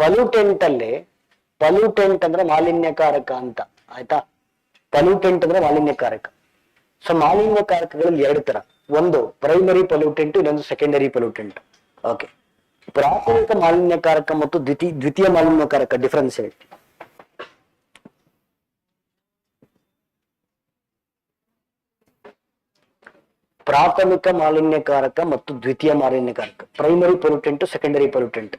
ಪಲ್ಯೂಟೆಂಟ್ ಅಲ್ಲಿ ಪಲ್ಯೂಟೆಂಟ್ ಅಂದ್ರೆ ಮಾಲಿನ್ಯಕಾರಕ ಅಂತ, ಆಯ್ತಾ. ಪಲ್ಯೂಟೆಂಟ್ ಅಂದ್ರೆ ಮಾಲಿನ್ಯಕಾರಕ. ಸೊ ಮಾಲಿನ್ಯಕಾರಕಗಳಲ್ಲಿ ಎರಡು ತರ, ಒಂದು ಪ್ರೈಮರಿ ಪಲ್ಯೂಟೆಂಟ್, ಇನ್ನೊಂದು ಸೆಕೆಂಡರಿ ಪಲ್ಯೂಟೆಂಟ್. ಓಕೆ, ಪ್ರಾಥಮಿಕ ಮಾಲಿನ್ಯಕಾರಕ ಮತ್ತು ದ್ವಿತೀಯ ಮಾಲಿನ್ಯಕಾರಕ ಡಿಫರೆನ್ಸ್ ಹೇಳಿ. ಪ್ರಾಥಮಿಕ ಮಾಲಿನ್ಯಕಾರಕ ಮತ್ತು ದ್ವಿತೀಯ ಮಾಲಿನ್ಯಕಾರಕ, ಪ್ರೈಮರಿ ಪೊಲ್ಯೂಟೆಂಟ್, ಸೆಕೆಂಡರಿ ಪೊಲ್ಯೂಟೆಂಟ್.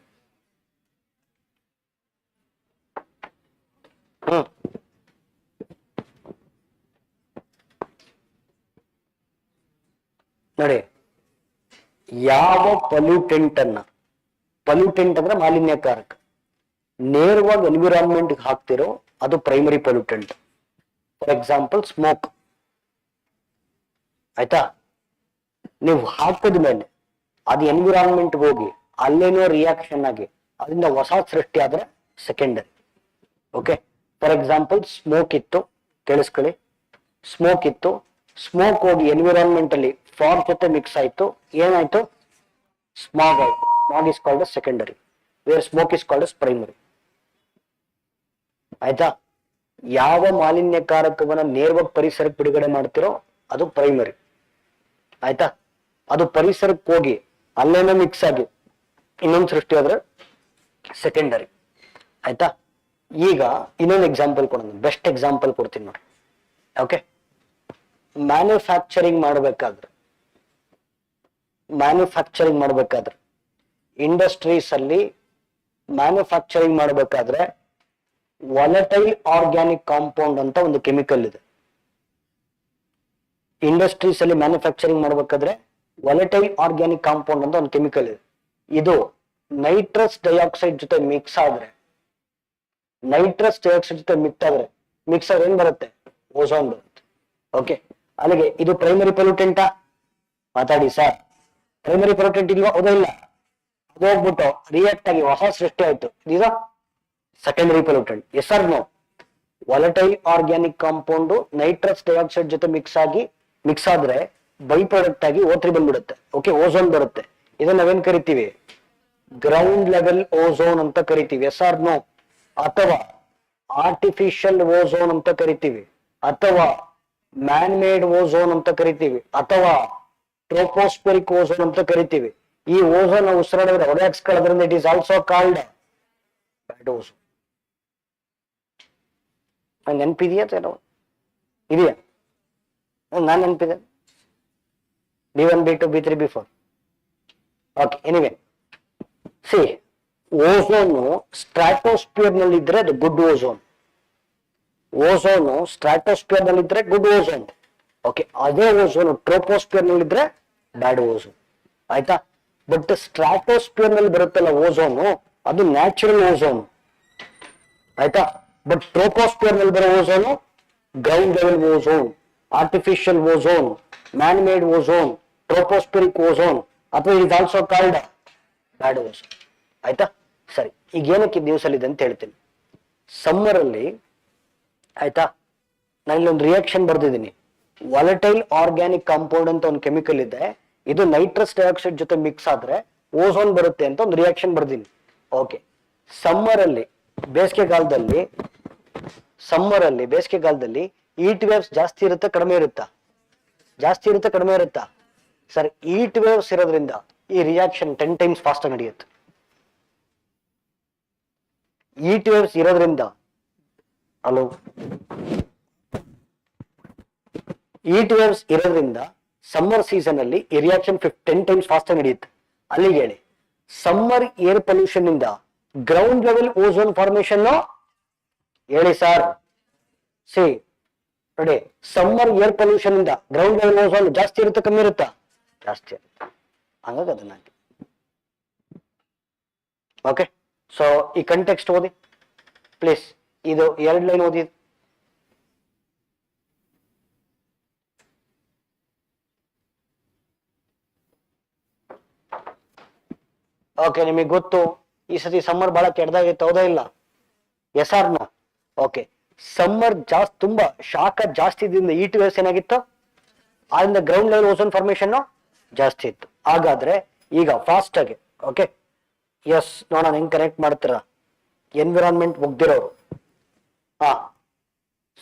ನೋಡಿ, ಯಾವ ಪೊಲ್ಯೂಟೆಂಟ್ ಅಂದ್ರೆ ಮಾಲಿನ್ಯಕಾರಕ ನೇರವಾಗಿ ಎನ್ವಿರಾನ್ಮೆಂಟ್ ಹಾಕ್ತಿರೋ ಅದು primary pollutant. For example smoke, ಆಯ್ತಾ. ನೀವು ಹಾಕಿದ ಮೇಲೆ ಅದು ಎನ್ವಿರಾನ್ಮೆಂಟ್ ಹೋಗಿ ಅಲ್ಲೇನೋ ರಿಯಾಕ್ಷನ್ ಆಗಿ ಅದರಿಂದ ಹೊಸ ಸೃಷ್ಟಿ ಆದ್ರೆ secondary. Okay, for example smoke ಇತ್ತು, ಕೇಳಿಸ್ಕೊಳ್ಳಿ. ಸ್ಮೋಕ್ ಇತ್ತು, ಸ್ಮೋಕ್ ಹೋಗಿ ಎನ್ವಿರಾನ್ಮೆಂಟ್ ಅಲ್ಲಿ ಫಾರ್ ಜೊತೆ ಮಿಕ್ಸ್ ಆಯ್ತು, ಏನಾಯ್ತು? ಸ್ಮಾಗ್ ಆಯ್ತು. Smog is called secondary, where smoke is called primary. ಆಯ್ತಾ. ಯಾವ ಮಾಲಿನ್ಯಕಾರಕವನ್ನ ನೇರವಾಗಿ ಪರಿಸರಕ್ಕೆ ಬಿಡುಗಡೆ ಮಾಡ್ತಿರೋ ಅದು ಪ್ರೈಮರಿ, ಆಯ್ತಾ. ಅದು ಪರಿಸರಕ್ಕೆ ಹೋಗಿ ಅಲ್ಲೇನೋ ಮಿಕ್ಸ್ ಆಗಿ ಇನ್ನೊಂದು ಸೃಷ್ಟಿ ಆದ್ರೆ ಸೆಕೆಂಡರಿ, ಆಯ್ತಾ. ಈಗ ಇನ್ನೊಂದು ಎಕ್ಸಾಂಪಲ್ ಕೊಡೋಣ, ಬೆಸ್ಟ್ ಎಕ್ಸಾಂಪಲ್ ಕೊಡ್ತೀನಿ ನೋಡಿ. ಓಕೆ, ಮ್ಯಾನುಫ್ಯಾಕ್ಚರಿಂಗ್ ಮಾಡಬೇಕಾದ್ರೆ ಇಂಡಸ್ಟ್ರೀಸ್ ಅಲ್ಲಿ ಮ್ಯಾನುಫ್ಯಾಕ್ಚರಿಂಗ್ ಮಾಡಬೇಕಾದ್ರೆ ವಾಲಟೈಲ್ ಆರ್ಗ್ಯಾನಿಕ್ ಕಾಂಪೌಂಡ್ ಅಂತ ಒಂದು ಕೆಮಿಕಲ್ ಇದೆ. ಇಂಡಸ್ಟ್ರೀಸ್ ಅಲ್ಲಿ ಮ್ಯಾನುಫ್ಯಾಕ್ಚರಿಂಗ್ ಮಾಡಬೇಕಾದ್ರೆ ವಾಲಟೈಲ್ ಆರ್ಗ್ಯಾನಿಕ್ ಕಾಂಪೌಂಡ್ ಅಂತ ಒಂದು ಕೆಮಿಕಲ್ ಇದೆ. ಇದು ನೈಟ್ರಸ್ ಡೈಆಕ್ಸೈಡ್ ಜೊತೆ ಮಿಕ್ಸ್ ಆದ್ರೆ ಏನ್ ಬರುತ್ತೆ? ಓಝೋನ್ ಬರುತ್ತೆ. ಓಕೆ, ಅಲ್ಲಿಗೆ ಇದು ಪ್ರೈಮರಿ ಪೊಲ್ಯೂಟೆಂಟಾ? ಮಾತಾಡಿ ಸರ್. ಪ್ರೈಮರಿ ಪೊಲ್ಯೂಟೆಂಟ್ ಇಲ್ವಾ? ಹೌದಾ ಇಲ್ಲ? ಅದು ಹೋಗ್ಬಿಟ್ಟು ರಿಯಾಕ್ಟ್ ಆಗಿ ಹೊಸ ಸೃಷ್ಟಿ ಆಯ್ತು, ಇದು secondary pollutant. Yes or no? Volatile organic compound nitrous dioxide ಜೊತೆ ಮಿಕ್ಸ್ ಆದ್ರೆ ಬೈ ಪ್ರಾಡಕ್ಟ್ ಆಗಿ O3 ಬಂದ್ಬಿಡುತ್ತೆ. ಓಕೆ, ಓಝೋನ್ ಬರುತ್ತೆ. ಇದನ್ನ ನಾವೇನ್ ಕರಿತೀವಿ? ಗ್ರೌಂಡ್ ಲೆವೆಲ್ ಓಝೋನ್ ಅಂತ ಕರಿತೀವಿ. Yes or no? ಅಥವಾ ಆರ್ಟಿಫಿಷಿಯಲ್ ಓಝೋನ್ ಅಂತ ಕರಿತೀವಿ, ಅಥವಾ ಮ್ಯಾನ್ ಮೇಡ್ ಓಝೋನ್ ಅಂತ ಕರಿತೀವಿ, ಅಥವಾ ಟ್ರೋಪೋಸ್ಫೆರಿಕ್ ಓಝೋನ್ ಅಂತ ಕರಿತೀವಿ. ಈ ಓಝೋನ್ ಉಸಿರಾಡಿದ್ರೆ ಹೊಡೆಯಾಕ್ಸ್ಕೊಳ್ಳೋದ್ರಿಂದ it is also called bad ozone. ನೆನಪಿದೆಯಾ? ಇದೆಯಾ? ನಾನ್ ನೆನಪಿದೆ. B1, B2, B3, B4. Okay, anyway see, ozone stratosphere ನಲ್ಲಿ ಇದ್ರೆ ಅದು ಗುಡ್ ಓಝೋನ್. ಸ್ಟ್ರಾಟೋಸ್ಫಿಯರ್ ನಲ್ಲಿ ಇದ್ರೆ ಗುಡ್ ಓಝೋನ್. ಓಕೆ, ಅದೇ ಓಝೋನ್ ಟ್ರೋಪೋಸ್ಫಿಯರ್ ನಲ್ಲಿ ಇದ್ರೆ ಬ್ಯಾಡ್ ಓಝೋನ್, ಆಯ್ತಾ. ಬಟ್ ಸ್ಟ್ರಾಟೋಸ್ಫಿಯರ್ ನಲ್ಲಿ ಬರುತ್ತಲ್ಲ ಓಝೋನು, ಅದು ನ್ಯಾಚುರಲ್ ಓಝೋನ್, ಆಯ್ತಾ. ಬಟ್ ಟ್ರೋಪೋಸ್ಫಿಯರ್ ನಲ್ಲಿ ಬರೋ ozone ground level ozone, artificial ozone, man made ozone, tropospheric ozone, ಅಥವಾ it also called bad ozone, ಆಯ್ತಾ. ಸರಿ, ಈಗ ಏನಕ್ಕೆ ದಿವಸಲ್ಲಿದೆ ಅಂತ ಹೇಳ್ತೀನಿ. ಸಮ್ಮರ್ ಅಲ್ಲಿ, ಆಯ್ತಾ, ನಾನು ಇಲ್ಲೊಂದು ರಿಯಾಕ್ಷನ್ ಬರ್ದಿದ್ದೀನಿ. ವಾಲಟೈಲ್ ಆರ್ಗ್ಯಾನಿಕ್ ಕಾಂಪೌಂಡ್ ಅಂತ ಒಂದು ಕೆಮಿಕಲ್ ಇದೆ, ಇದು ನೈಟ್ರಸ್ ಡೈಆಕ್ಸೈಡ್ ಜೊತೆ ಮಿಕ್ಸ್ ಆದ್ರೆ ಓಝೋನ್ ಬರುತ್ತೆ ಅಂತ ಒಂದು ರಿಯಾಕ್ಷನ್ ಬರ್ದೀನಿ. ಓಕೆ, ಸಮ್ಮರ್ ಅಲ್ಲಿ ಬೇಸಿಗೆ ಕಾಲದಲ್ಲಿ ಹೀಟ್ ವೇವ್ಸ್ ಜಾಸ್ತಿ ಇರುತ್ತೆ, ಕಡಿಮೆ ಇರುತ್ತಾ? ಜಾಸ್ತಿ ಇರುತ್ತೆ, ಕಡಿಮೆ ಇರುತ್ತಾ? ಸರ್, ಹೀಟ್ ವೇವ್ಸ್ ಇರೋದ್ರಿಂದ ಈ ರಿಯಾಕ್ಷನ್ 10 times ಫಾಸ್ಟ್ ನಡೆಯುತ್ತೆ. ಹೀಟ್ ವೇವ್ಸ್ ಇರೋದ್ರಿಂದ ಸಮ್ಮರ್ ಸೀಸನ್ ಅಲ್ಲಿ ಈ ರಿಯಾಕ್ಷನ್ 10 times ಫಾಸ್ಟ್ ನಡೆಯುತ್ತೆ. ಅಲ್ಲಿಗೆ ಹೇಳಿ, ಸಮ್ಮರ್ ಏರ್ ಪೊಲ್ಯೂಷನ್ ಇಂದ ಗ್ರೌಂಡ್ ಲೆವೆಲ್ ಓಝೋನ್ ಫಾರ್ಮೇಶನ್ ಹೇಳಿ ಸರ್. ಸಿ ನೋಡಿ, ಸಮ್ಮರ್ ಏರ್ ಪೊಲ್ಯೂಷನ್ ಇಂದ ಗ್ರೌಂಡ್ ಲೆವೆಲ್ ಓಝೋನ್ ಜಾಸ್ತಿ ಇರುತ್ತೆ, ಕಮ್ಮಿ ಇರುತ್ತಾ? ಜಾಸ್ತಿ ಇರುತ್ತೆ. ಹಂಗಾಗಿ ಅದನ್ನ ಹಾಕಿ. ಓಕೆ, ಸೊ ಈ ಕಂಟೆಕ್ಸ್ಟ್ ಓದಿ ಪ್ಲೀಸ್. ಇದು 2 ಲೈನ್ ಓದಿ. ಓಕೆ, ನಿಮಗೆ ಗೊತ್ತು ಈ ಸತಿ ಸಮ್ಮರ್ ಬಹಳ ಕೆಟ್ಟದಾಗಿತ್ತು, ಹೌದಾ ಇಲ್ಲ? Yes or no? Okay, summer ತುಂಬಾ ಶಾಖ ಜಾಸ್ತಿ ಇದ್ದಿಂದ ಹೀಟ್ ವೇವ್ಸ್ ಏನಾಗಿತ್ತು, ಆದ್ರಿಂದ ಗ್ರೌಂಡ್ ಲೆವೆಲ್ ಓಝೋನ್ ಫಾರ್ಮೇಶನ್ ಜಾಸ್ತಿ ಇತ್ತು. ಹಾಗಾದ್ರೆ ಈಗ ಫಾಸ್ಟ್ ಆಗಿ, ಓಕೆ, ಎಸ್ ನೋಡೋಣ ಹೆಂಗ್ ಕನೆಕ್ಟ್ ಮಾಡ್ತೀರಾ. ಎನ್ವಿರಾನ್ಮೆಂಟ್ ಮುಗ್ದಿರೋರು. ಹಾ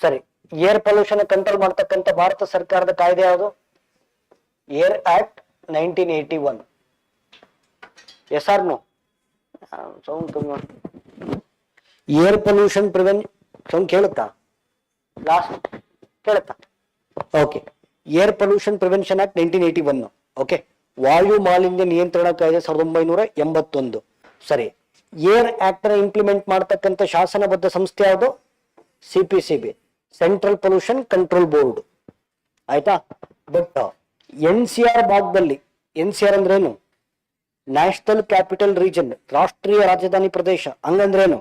ಸರಿ, ಏರ್ ಪೊಲ್ಯೂಷನ್ ಕಂಟ್ರೋಲ್ ಮಾಡ್ತಕ್ಕಂಥ ಭಾರತ ಸರ್ಕಾರದ ಕಾಯ್ದೆ ಯಾವುದು? Air act 1981. Yes or no? Air pollution sound ಕೇಳುತ್ತಾ? ಲಾಸ್ಟ್ ಕೇಳುತ್ತಾ? Okay. Air pollution prevention act 1981. Okay. ವಾಯು ಮಾಲಿನ್ಯ ನಿಯಂತ್ರಣ ಕಾಯ್ದೆ 1981. ಸರಿ, ಏರ್ ಆಕ್ಟ್ ನ ಇಂಪ್ಲಿಮೆಂಟ್ ಮಾಡ್ತಕ್ಕಂಥ ಶಾಸನಬದ್ಧ ಸಂಸ್ಥೆ ಯಾವುದು? CPCB, central pollution control board. ಆಯ್ತಾ? ಬಟ್ NCR ಭಾಗದಲ್ಲಿ, NCR ಅಂದ್ರೇನು? ನ್ಯಾಷನಲ್ ಕ್ಯಾಪಿಟಲ್ ರೀಜನ್, ರಾಷ್ಟ್ರೀಯ ರಾಜಧಾನಿ ಪ್ರದೇಶ. ಹಂಗಂದ್ರೇನು?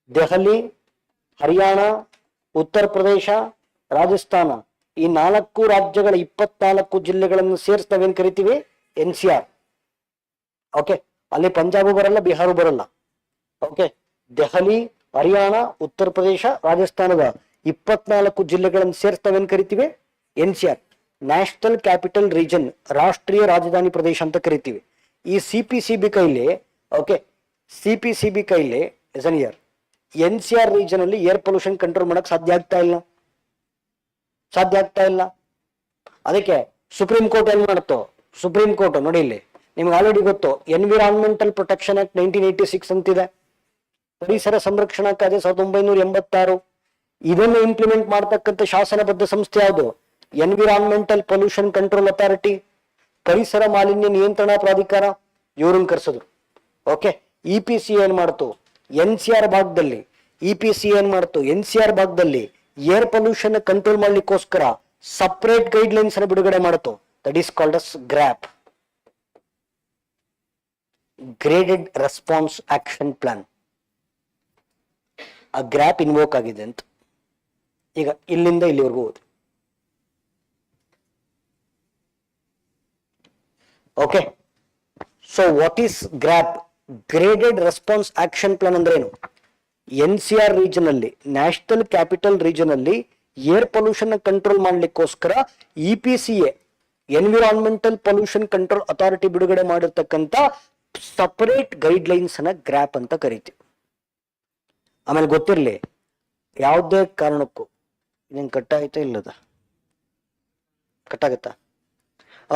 ದೆಹಲಿ, ಹರಿಯಾಣ, ಉತ್ತರ ಪ್ರದೇಶ, ರಾಜಸ್ಥಾನ, ಈ 4 ರಾಜ್ಯಗಳ 24 ಜಿಲ್ಲೆಗಳನ್ನು ಸೇರಿಸಿ ನಾವೇನ್ ಕರಿತೀವಿ? NCR. ಓಕೆ. ಅಲ್ಲಿ ಪಂಜಾಬ್ ಬರಲ್ಲ, ಬಿಹಾರ ಬರಲ್ಲ. ಓಕೆ. ದೆಹಲಿ, ಹರಿಯಾಣ, ಉತ್ತರ ಪ್ರದೇಶ, ರಾಜಸ್ಥಾನದ 24 ಜಿಲ್ಲೆಗಳನ್ನು ಸೇರಿಸಿ ನಾವೇನ್ ಕರಿತೀವಿ? NCR, ನ್ಯಾಷನಲ್ ಕ್ಯಾಪಿಟಲ್ ರೀಜನ್, ರಾಷ್ಟ್ರೀಯ ರಾಜಧಾನಿ ಪ್ರದೇಶ ಅಂತ ಕರಿತೀವಿ. ಈ CPCB ಕೈಲಿ, ಓಕೆ, CPCB ಕೈಲಿ NCR ರೀಜನ್ ಅಲ್ಲಿ ಏರ್ ಪೊಲ್ಯೂಷನ್ ಕಂಟ್ರೋಲ್ ಮಾಡಕ್ ಸಾಧ್ಯ ಆಗ್ತಾ ಇಲ್ಲ. ಅದಕ್ಕೆ ಸುಪ್ರೀಂ ಕೋರ್ಟ್ ಏನ್ ಮಾಡುತ್ತೋ? ಸುಪ್ರೀಂ ಕೋರ್ಟ್ ನೋಡಿ, ಇಲ್ಲಿ ನಿಮ್ಗೆ ಆಲ್ರೆಡಿ ಗೊತ್ತು, ಎನ್ವಿರಾನ್ಮೆಂಟಲ್ ಪ್ರೊಟೆಕ್ಷನ್ ಆಕ್ಟ್ 1986 ಅಂತಿದೆ, ಪರಿಸರ ಸಂರಕ್ಷಣಾ ಕಾಯ್ದೆ 1986. ಇದನ್ನು ಇಂಪ್ಲಿಮೆಂಟ್ ಮಾಡ್ತಕ್ಕಂಥ ಶಾಸನಬದ್ಧ ಸಂಸ್ಥೆ ಯಾವುದು? ಎನ್ವಿರಾನ್ಮೆಂಟಲ್ ಪೊಲ್ಯೂಷನ್ ಕಂಟ್ರೋಲ್ ಅಥಾರಿಟಿ, ಪರಿಸರ ಮಾಲಿನ್ಯ ನಿಯಂತ್ರಣಾ ಪ್ರಾಧಿಕಾರ. ಇವ್ರನ್ನ ಕರ್ಸಿದ್ರು. ಓಕೆ. EPC ಏನ್ ಮಾಡ್ತು? NCR ಭಾಗದಲ್ಲಿ EPC ಏನ್ ಮಾಡ್ತು? NCR ಭಾಗದಲ್ಲಿ ಏರ್ ಪೊಲ್ಯೂಷನ್ ಕಂಟ್ರೋಲ್ ಮಾಡ್ಲಿಕ್ಕೋಸ್ಕರ ಸಪರೇಟ್ ಗೈಡ್ ಲೈನ್ಸ್ ಅನ್ನು ಬಿಡುಗಡೆ ಮಾಡ್ತು. That is called as GRAP, graded response action plan. ಆ ಗ್ರಾಪ್ ಇನ್ವೋಕ್ ಆಗಿದೆ ಅಂತ. ಈಗ ಇಲ್ಲಿಂದ ಇಲ್ಲಿವರೆಗೂ ಹೋದ್ರು. Okay. So what is GRAP? Graded response action plan ಅಂದ್ರೆ ಏನು? NCR ರೀಜನ್ ಅಲ್ಲಿ, ನ್ಯಾಷನಲ್ ಕ್ಯಾಪಿಟಲ್ ರೀಜನ್ ಅಲ್ಲಿ ಏರ್ ಪೊಲ್ಯೂಷನ್ ಕಂಟ್ರೋಲ್ ಮಾಡ್ಲಿಕ್ಕೋಸ್ಕರ EPCA, environmental pollution control authority ಬಿಡುಗಡೆ ಮಾಡಿರ್ತಕ್ಕಂಥ ಸಪರೇಟ್ ಗೈಡ್ ಲೈನ್ಸ್ ಅನ್ನ ಗ್ರಾಪ್ ಅಂತ ಕರಿತೀವಿ. ಆಮೇಲೆ ಗೊತ್ತಿರ್ಲಿ, ಯಾವುದೇ ಕಾರಣಕ್ಕೂ ಇದನ್ ಕಟ್ಟಾಯ್ತಾ ಇಲ್ಲದ? ಕಟ್ಟಾಗತ್ತಾ?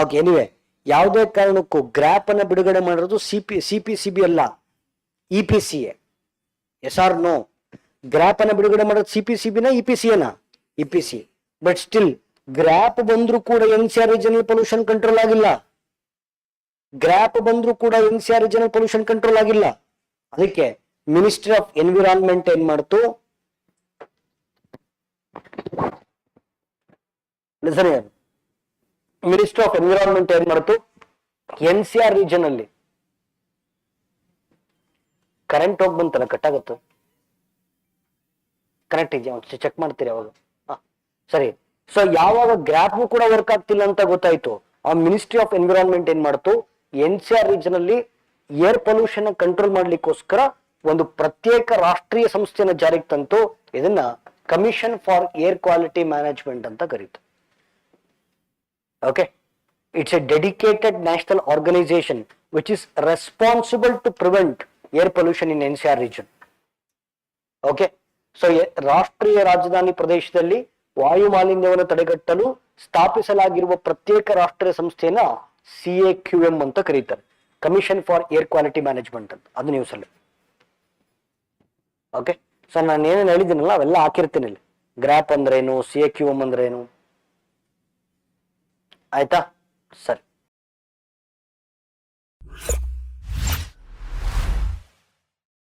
ಓಕೆ. ಎನಿವೆ, ಯಾವುದೇ ಕಾರಣಕ್ಕೂ ಗ್ರಾಪ್ ಅನ್ನ ಬಿಡುಗಡೆ ಮಾಡಿರೋದು CPCB ಅಲ್ಲ, EPCA. Yes or no? GRAP ಅನ್ನ ಬಿಡುಗಡೆ ಮಾಡೋದು CPCB ನ EPCA ನ? EPC. ಬಟ್ ಸ್ಟಿಲ್ ಗ್ರಾಪ್ ಬಂದ್ರೂ ಕೂಡ NCR ರೀಜನಲ್ ಪೊಲ್ಯೂಷನ್ ಕಂಟ್ರೋಲ್ ಆಗಿಲ್ಲ. ಗ್ರಾಪ್ ಬಂದ್ರೂ ಕೂಡ NCR ರೀಜನಲ್ ಪೊಲ್ಯೂಷನ್ ಕಂಟ್ರೋಲ್ ಆಗಿಲ್ಲ. ಅದಕ್ಕೆ ಮಿನಿಸ್ಟ್ರಿ ಆಫ್ ಎನ್ವಿರಾನ್ಮೆಂಟ್ ಏನ್ ಮಾಡ್ತು? ಮಿನಿಸ್ಟ್ರಿ ಆಫ್ ಎನ್ವಿರಾನ್ಮೆಂಟ್ ಏನ್ ಮಾಡ್ತು? NCR ರೀಜನ್ ಅಲ್ಲಿ ಕರೆಂಟ್ ಹೋಗಿ ಬಂತಲ್ಲ, ಕಟ್ಟಾಗತ್ತು. ಕರೆಕ್ಟ್ ಇದೆಯಾ? ಚೆಕ್ ಮಾಡ್ತೀರಿ ಅವಾಗ. ಸರಿ. ಸೊ ಯಾವಾಗ ಗ್ರಾಫ್ ಕೂಡ ವರ್ಕ್ ಆಗ್ತಿಲ್ಲ ಅಂತ ಗೊತ್ತಾಯ್ತು, ಆ ಮಿನಿಸ್ಟ್ರಿ ಆಫ್ ಎನ್ವಿರಾನ್ಮೆಂಟ್ ಏನ್ ಮಾಡ್ತು? NCR ರೀಜನ್ ಅಲ್ಲಿ ಏರ್ ಪೊಲ್ಯೂಷನ್ ಕಂಟ್ರೋಲ್ ಮಾಡ್ಲಿಕ್ಕೋಸ್ಕರ ಒಂದು ಪ್ರತ್ಯೇಕ ರಾಷ್ಟ್ರೀಯ ಸಂಸ್ಥೆಯನ್ನು ಜಾರಿಗೆ ತಂತು. ಇದನ್ನ commission for air quality management ಅಂತ ಕರೀತು. Okay. It's a dedicated national organization which is responsible to prevent air pollution in NCR region. Okay. So ರಾಷ್ಟ್ರೀಯ ರಾಜಧಾನಿ ಪ್ರದೇಶದಲ್ಲಿ ವಾಯು ಮಾಲಿನ್ಯವನ್ನು ತಡೆಗಟ್ಟಲು ಸ್ಥಾಪಿಸಲಾಗಿರುವ ಪ್ರತ್ಯೇಕ ರಾಷ್ಟ್ರೀಯ ಸಂಸ್ಥೆಯನ್ನ CAQM ಅಂತ ಕರೀತಾರೆ, commission for air quality management ಅಂತ. ಅದು ನ್ಯೂಸ್ ಅಲ್ಲಿ. ಓಕೆ. ಸೊ ನಾನು ಏನೇನು ಹೇಳಿದ್ದೀನಲ್ಲ ಅವೆಲ್ಲ ಹಾಕಿರ್ತೀನಿ ಇಲ್ಲಿ. ಗ್ರಾಪ್ ಅಂದ್ರೇನು, CAQM ಅಂದ್ರೇನು, ಆಯ್ತಾ? ಸರಿ.